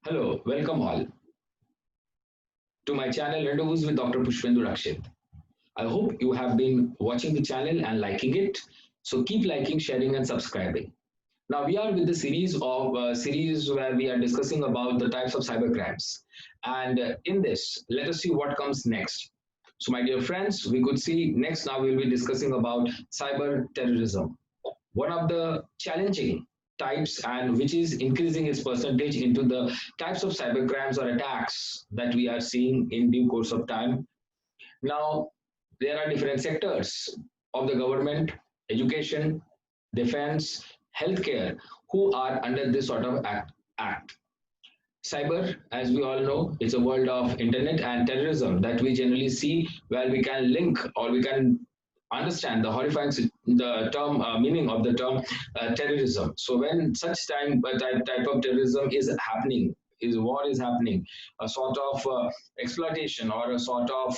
Hello, welcome all to my channel Rendezvous with Dr. Pushpendu Rakshit. I hope you have been watching the channel and liking it. So keep liking, sharing, and subscribing. Now we are with the series where we are discussing about the types of cyber crimes, and in this, let us see what comes next. So, my dear friends, we could see next. Now we will be discussing about cyber terrorism, one of the challenging types and which is increasing its percentage into the types of cyber crimes or attacks that we are seeing in due course of time. Now, there are different sectors of the government, education, defense, healthcare, who are under this sort of act. Cyber, as we all know, is a world of internet and terrorism that we generally see where we can link or we can understand the horrifying the term meaning of the term terrorism. So when such type of terrorism is happening, is war is happening, a sort of exploitation or a sort of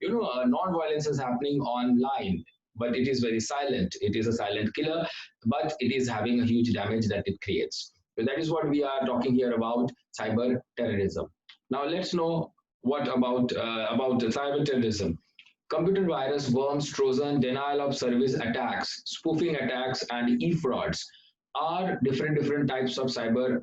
non-violence is happening online, but it is very silent. It is a silent killer, but it is having a huge damage that it creates. So that is what we are talking here about cyber terrorism. Now let's know what about cyber terrorism. Computer virus, worms, Trojan, denial of service attacks, spoofing attacks, and e-frauds are different types of cyber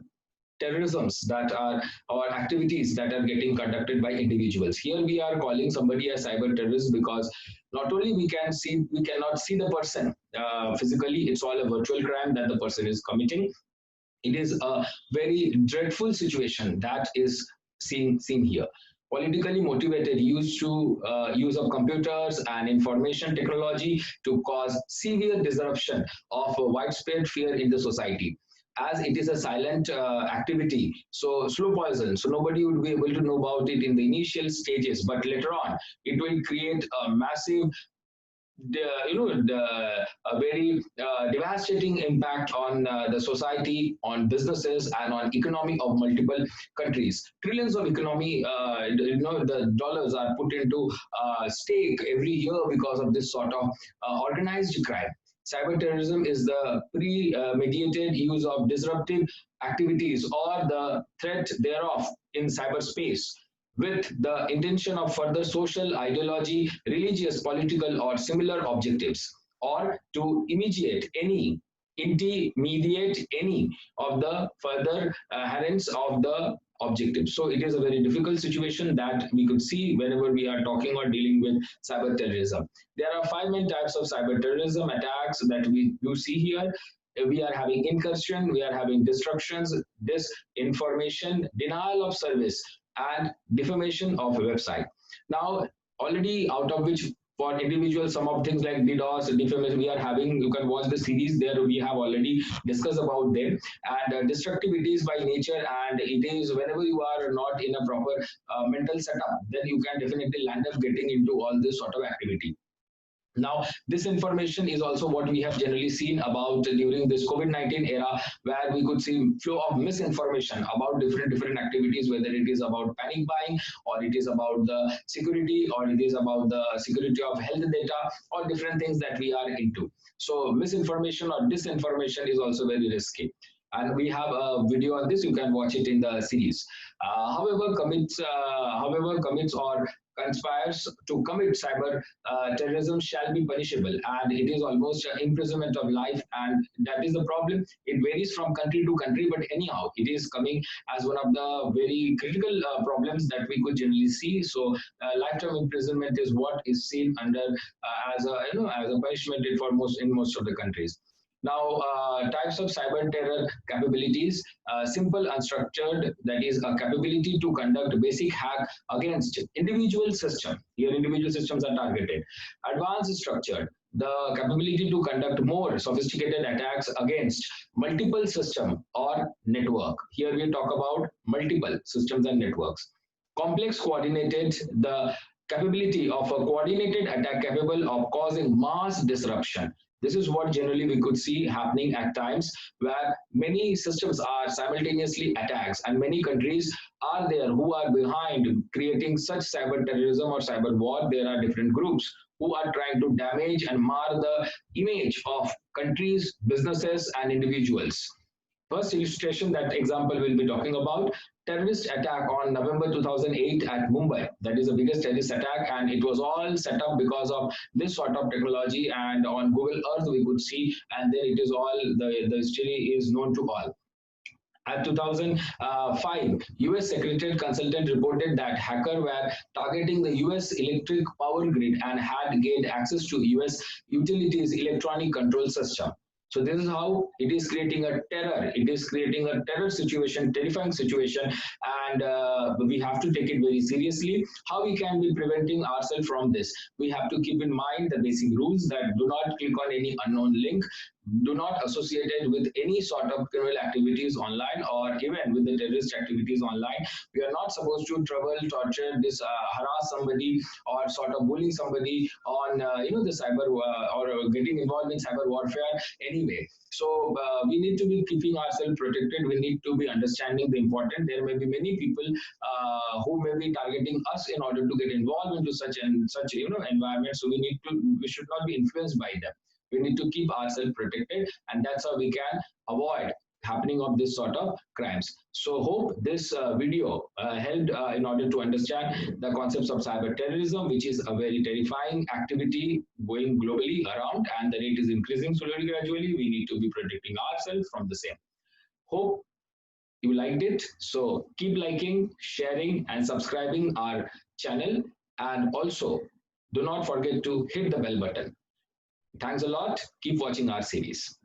terrorisms that are or activities that are getting conducted by individuals. Here we are calling somebody a cyber terrorist because not only we cannot see the person physically. It's all a virtual crime that the person is committing. It is a very dreadful situation that is seen here. Politically motivated use of computers and information technology to cause severe disruption of widespread fear in the society, as it is a silent activity, so slow poison, so nobody would be able to know about it in the initial stages, but later on it will create a massive a very devastating impact on the society, on businesses, and on economy of multiple countries. Trillions of economy, the dollars are put into stake every year because of this sort of organized crime. Cyber terrorism is the pre-mediated use of disruptive activities or the threat thereof in cyberspace with the intention of further social, ideology, religious, political, or similar objectives, or to intermediate any of the further adherents of the objectives. So it is a very difficult situation that we could see whenever we are talking or dealing with cyber terrorism. There are five main types of cyber terrorism attacks that we do see here. We are having incursion, we are having destructions, disinformation, denial of service, and defamation of a website. Now, already out of which for individuals, some of things like DDoS, defamation, we are having, you can watch the series there, we have already discussed about them. And destructive it is by nature, and it is whenever you are not in a proper mental setup, then you can definitely land up getting into all this sort of activity. Now, this information is also what we have generally seen about during this COVID-19 era, where we could see flow of misinformation about different activities, whether it is about panic buying, or it is about the security, or it is about the security of health data, or different things that we are into. So misinformation or disinformation is also very risky. And we have a video on this. You can watch it in the series. However, commits or conspires to commit cyber terrorism shall be punishable, and it is almost imprisonment of life. And that is the problem. It varies from country to country, but anyhow, it is coming as one of the very critical problems that we could generally see. So, lifetime imprisonment is what is seen under as a as a punishment for most of the countries. Now, types of cyber terror capabilities, simple unstructured, that is a capability to conduct basic hack against individual system. Here individual systems are targeted. Advanced structured, the capability to conduct more sophisticated attacks against multiple system or network. Here we talk about multiple systems and networks. Complex coordinated, the capability of a coordinated attack capable of causing mass disruption. This is what generally we could see happening at times where many systems are simultaneously attacked, and many countries are there who are behind creating such cyber terrorism or cyber war. There are different groups who are trying to damage and mar the image of countries, businesses, and individuals. First illustration, that example we'll be talking about, terrorist attack on November 2008 at Mumbai. That is the biggest terrorist attack, and it was all set up because of this sort of technology. And on Google Earth, we could see, and then it is all the history is known to all. At 2005, US Secretariat consultant reported that hackers were targeting the US electric power grid and had gained access to US utilities electronic control system. So this is how it is creating a terror. It is creating a terror situation, terrifying situation, and we have to take it very seriously. How we can be preventing ourselves from this? We have to keep in mind the basic rules that do not click on any unknown link, do not associate it with any sort of criminal activities online or even with the terrorist activities online. We are not supposed to trouble, torture, harass somebody or sort of bullying somebody on the cyber or getting involved in cyber warfare anyway. So we need to be keeping ourselves protected. We need to be understanding the important. There may be many people who may be targeting us in order to get involved into such environment. So we should not be influenced by them. We need to keep ourselves protected, and that's how we can avoid happening of this sort of crimes. So hope this video helped in order to understand the concepts of cyber terrorism, which is a very terrifying activity going globally around, and the rate is increasing slowly gradually. We need to be protecting ourselves from the same. Hope you liked it. So keep liking, sharing, and subscribing our channel, and also do not forget to hit the bell button. Thanks a lot. Keep watching our series.